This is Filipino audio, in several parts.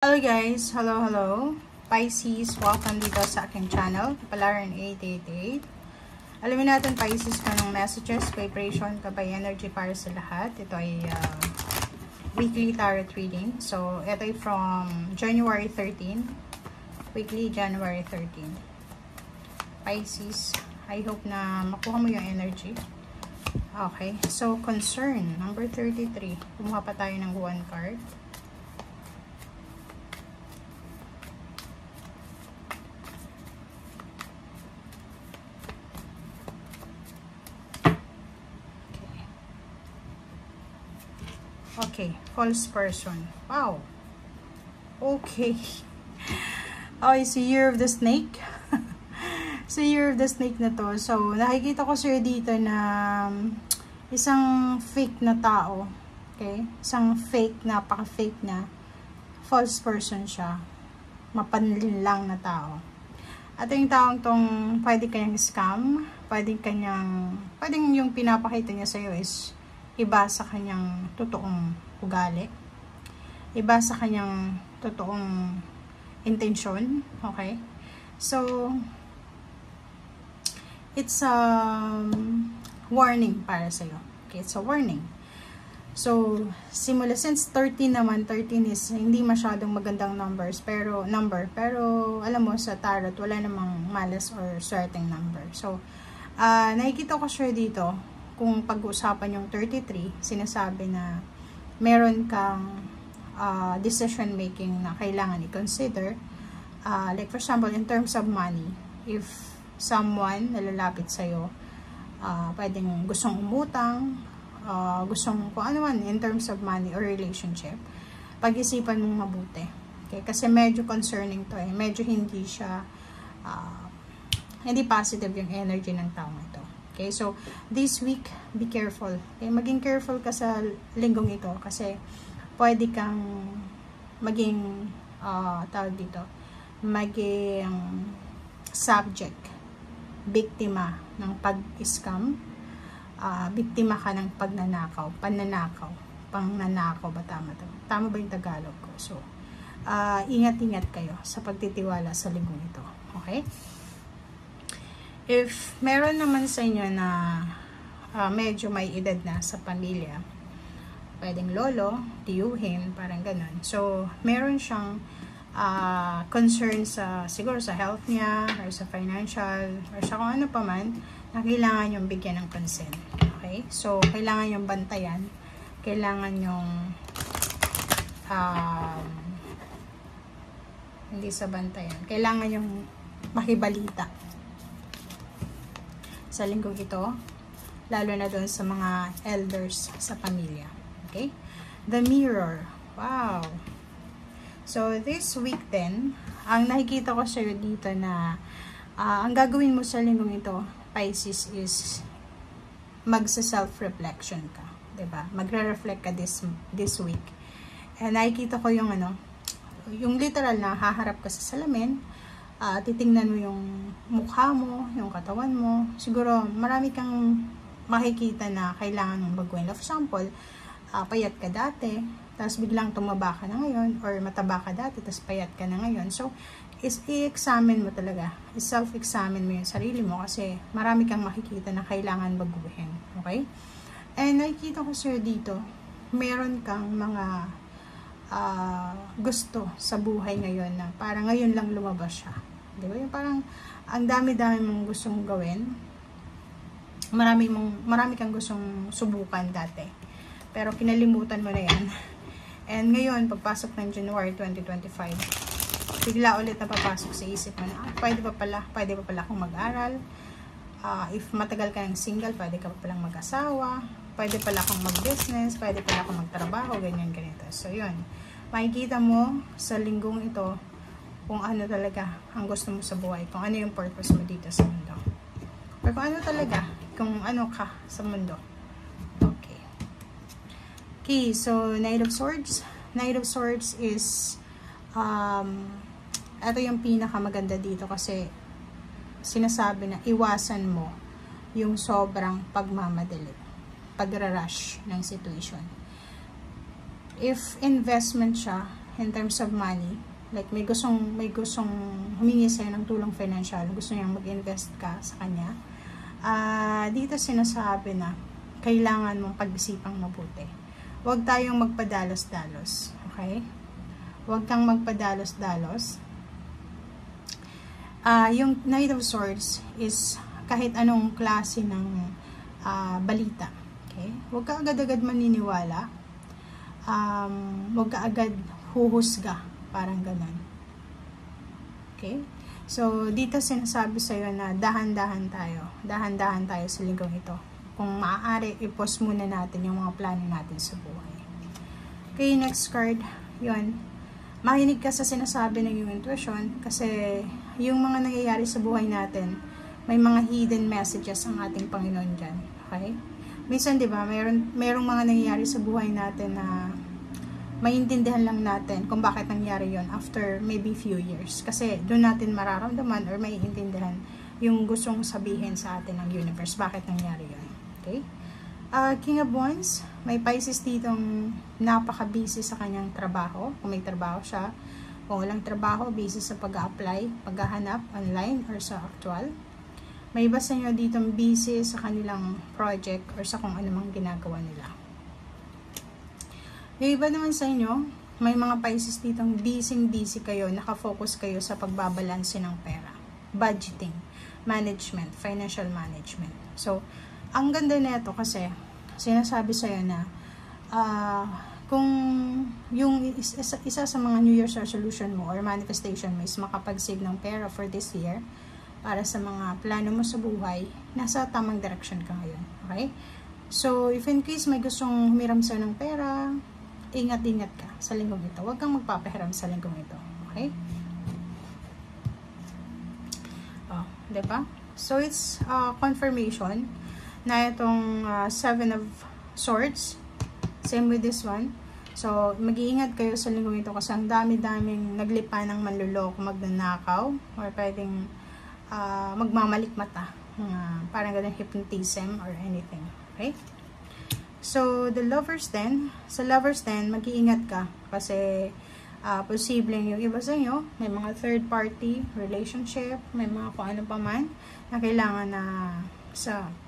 Hello guys! Hello! Pisces, welcome dito sa aking channel, Palaran 888. Alamin natin Pisces kung anong messages, vibration, kabay energy para sa lahat. Ito ay weekly tarot reading. So, ito ay from January 13. Weekly January 13. Pisces, I hope na makuha mo yung energy. Okay, so concern, number 33. Kumuha pa tayo ng 1 card. Okay, false person. Wow. Okay. Oh, it's the year of the snake. It's the year of the snake na to. So, nakikita ko sir dito na isang fake na tao. Okay? Isang fake, napaka-fake na false person siya. Mapanlin lang na tao. At yung taong tong pwede kanyang scam, pwedeng yung pinapakita niya sa'yo is iba sa kanyang totoong ugali, iba sa kanyang totoong intensyon. Okay, so it's a warning para sa'yo. Okay, it's a warning. So since 13 naman, 13 is hindi masyadong magandang pero alam mo sa tarot wala namang malas or swerteng number. So nakikita ko siya dito. Kung pag-uusapan yung 33, sinasabi na meron kang decision making na kailangan i-consider. Like for example, in terms of money, if someone nalalapit sa'yo, pwedeng gustong umutang, gustong kung ano man in terms of money or relationship, pag-isipan mong mabuti. Okay? Kasi medyo concerning to medyo hindi siya, hindi positive yung energy ng taong ito. Okay, so this week, be careful. Okay, maging careful ka sa linggong ito kasi pwede kang maging tawag dito, maging subject, biktima ng pag-scam, biktima ka ng pangnanakaw ba tama to? Tama ba yung Tagalog ko? So, ingat-ingat kayo sa pagtitiwala sa linggong ito. Okay? If meron naman sa inyo na medyo may edad na sa pamilya, pwedeng lolo, tiyuhin, parang ganun. So, meron siyang concern siguro sa health niya, or sa financial, or sa kung ano pa man, na kailangan yung bigyan ng consent. Okay? So, kailangan yung bantayan, kailangan yung hindi sa bantayan, kailangan yung makibalita sa linggong ito, lalo na doon sa mga elders sa pamilya. Okay? The Mirror. Wow! So, this week din, ang nakikita ko sa'yo dito na ang gagawin mo sa linggong ito, Pisces, is magsa-self-reflection ka. Diba? Magre-reflect ka this week. And nakikita ko yung yung literal na haharap ka sa salamin, titingnan mo yung mukha mo, yung katawan mo. Siguro, marami kang makikita na kailangan mong baguhin. For example, payat ka dati, tapos biglang tumaba ka na ngayon, or mataba ka dati, tapos payat ka na ngayon. So, i-examine mo talaga. I-self-examine mo yung sarili mo kasi marami kang makikita na kailangan baguhin. Okay? And nakikita ko sir dito, meron kang mga gusto sa buhay ngayon na parang ngayon lang lumabas siya. Diba? Yung parang ang dami-dami mong gustong gawin. Marami kang gustong subukan dati. Pero kinalimutan mo na yan. And ngayon, pagpasok ng January 2025, bigla ulit na papasok sa isip mo na, pwede pa pala akong mag-aral. If matagal ka ng single, pwede ka pa palang mag-asawa. Pwede pala akong mag-business, pwede pala akong magtrabaho, ganyan-ganito. So, yun. Makikita mo sa linggong ito kung ano talaga ang gusto mo sa buhay, kung ano yung purpose mo dito sa mundo. Or kung ano talaga, kung ano ka sa mundo. Okay. Okay, so Knight of Swords. Knight of Swords is ito yung pinakamaganda dito kasi sinasabi na iwasan mo yung sobrang pagmamadali, pagra-rush ng situation. If investment siya, in terms of money. Like, may gustong humingi sa'yo ng tulong financial, gusto niyang mag-invest ka sa kanya. Dito sinasabi na, kailangan mong pag-isipang mabuti. Huwag tayong magpadalos-dalos. Okay? Huwag kang magpadalos-dalos. Yung Knight of Swords is kahit anong klase ng balita. Okay? Huwag ka agad-agad maniniwala. Huwag ka agad huhusga. Parang ganun. Okay? So, dito sinasabi sa'yo na dahan-dahan tayo. Dahan-dahan tayo sa linggong ito. Kung maaari, i-pause muna natin yung mga plano natin sa buhay. Okay, next card. Yun. Makinig ka sa sinasabi ng iyong intuition kasi yung mga nangyayari sa buhay natin, may mga hidden messages ang ating Panginoon dyan. Okay? Minsan, di ba, mayroong mga nangyayari sa buhay natin na maintindihan lang natin kung bakit nangyari yon after maybe few years. Kasi doon natin mararamdaman or maiintindihan yung gustong sabihin sa atin ng universe. Bakit nangyari yon. Okay? King of Wands, may Pisces ditong napaka-busy sa kanyang trabaho. Kung may trabaho siya, kung walang trabaho, busy sa pag-a-apply, paghahanap online or sa actual. May iba sa inyo ditong busy sa kanilang project or sa kung anumang ginagawa nila. Yung iba naman sa inyo, may mga Pisces ditong busy kayo, nakafocus kayo sa pagbabalanse ng pera. Budgeting, management, financial management. So, ang ganda nito kasi, sinasabi sa'yo na, kung yung isa sa mga New Year's resolution mo or manifestation mo is makapag-save ng pera for this year, para sa mga plano mo sa buhay, nasa tamang direction ka ngayon. Okay? So, if in case may gustong humiram sa'yo ng pera, ingat-ingat ka sa linggong ito. Huwag kang magpapahiram sa linggong ito. Okay? Diba? So, it's confirmation na itong 7 of Swords. Same with this one. So, mag-iingat kayo sa linggong ito kasi ang dami-daming naglipa ng manluloko, magnanakaw, or pwedeng magmamalikmata. Parang ganun hypnotism or anything. Okay? So, the lovers then, sa lovers then, mag-iingat ka kasi posibleng yung iba sa inyo, may mga third party relationship, may mga kung ano pa man na kailangan na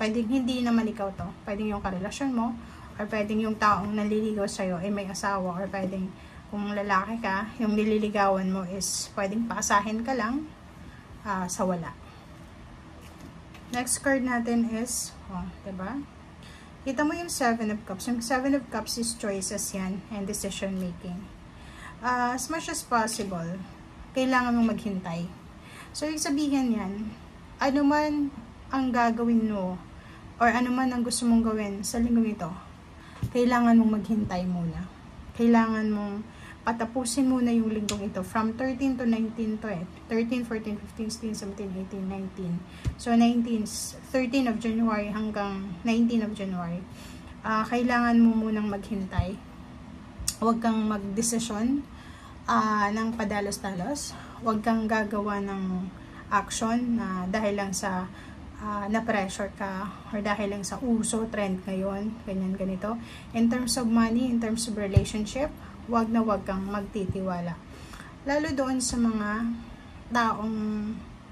pwedeng hindi naman ikaw to, pwedeng yung karelasyon mo, or pwedeng yung taong naliligaw sa'yo ay may asawa, or pwedeng kung lalaki ka, yung nililigawan mo is pwedeng paasahin ka lang sa wala. Next card natin is, diba? Kita mo yung 7 of Cups. Yung 7 of Cups is choices yan and decision making. As much as possible, kailangan mong maghintay. So, yung sabihin yan, ano man ang gagawin mo or ano man ang gusto mong gawin sa linggong ito, kailangan mong maghintay muna. Kailangan mong patapusin muna yung linggong ito from 13 to 19 to 13, 14, 15, 16, 17, 18, 19. So, 13 of January hanggang 19 of January. Kailangan mo munang maghintay. Huwag kang magdesisyon ng padalos-dalos. Huwag kang gagawa ng action na dahil lang sa na-pressure ka or dahil lang sa uso, trend ngayon, ganyan, ganito. In terms of money, in terms of relationship, wag kang magtitiwala. Lalo doon sa mga taong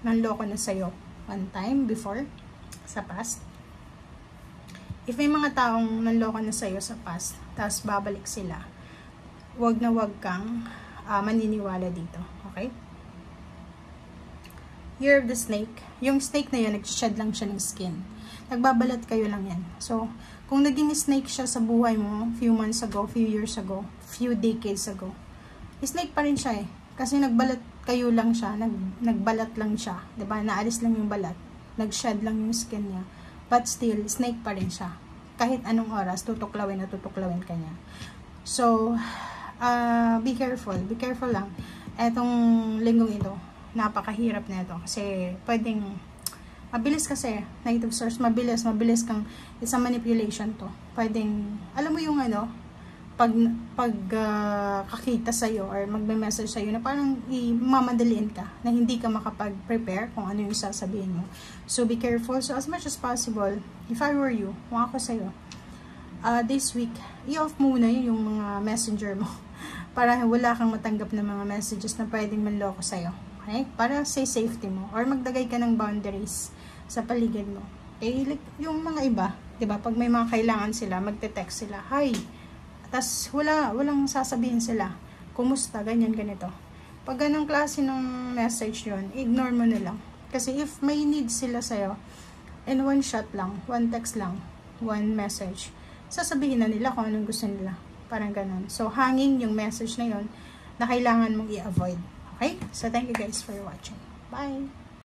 nanloko na sa'yo one time before, sa past. If may mga taong nanloko na sa'yo sa past, tapos babalik sila, wag kang maniniwala dito. Okay? Year of the Snake. Yung snake na yun, nag-shed lang siya ng skin. Nagbabalat kayo lang yan. So, kung naging snake siya sa buhay mo, few months ago, few years ago, few decades ago, snake pa rin siya eh. Kasi nagbalat kayo lang siya, nagbalat lang siya. Diba? Naalis lang yung balat. Nag-shed lang yung skin niya. But still, snake pa rin siya. Kahit anong oras, tutuklawin ka niya. So, be careful. Be careful lang. Etong linggong ito, napakahirap na ito. Kasi, pwedeng, mabilis kasi, Knight of Swords, mabilis kang, it's a manipulation to. Pwedeng, alam mo yung ano, pag kakita sa'yo or magme-message sa'yo na parang mamadaliin ka, na hindi ka makapag-prepare kung ano yung sasabihin mo. So, be careful. So, as much as possible, if I were you, kung ako sa'yo, this week, i-off muna yung mga messenger mo para wala kang matanggap ng mga messages na pwedeng manloko sa'yo. Okay? Para sa safety mo. Or magdagay ka ng boundaries sa paligid mo. Okay? Like, yung mga iba, diba? Pag may mga kailangan sila, magte-text sila, hi. Tapos, walang sasabihin sila. Kumusta? Ganyan, ganito. Pag ganong klase ng message yun, ignore mo na lang. Kasi if may need sila sa'yo, in one shot lang, one text lang, one message, sasabihin na nila kung anong gusto nila. Parang ganon. So, hanging yung message na yun na kailangan mong i-avoid. Okay? So, thank you guys for watching. Bye!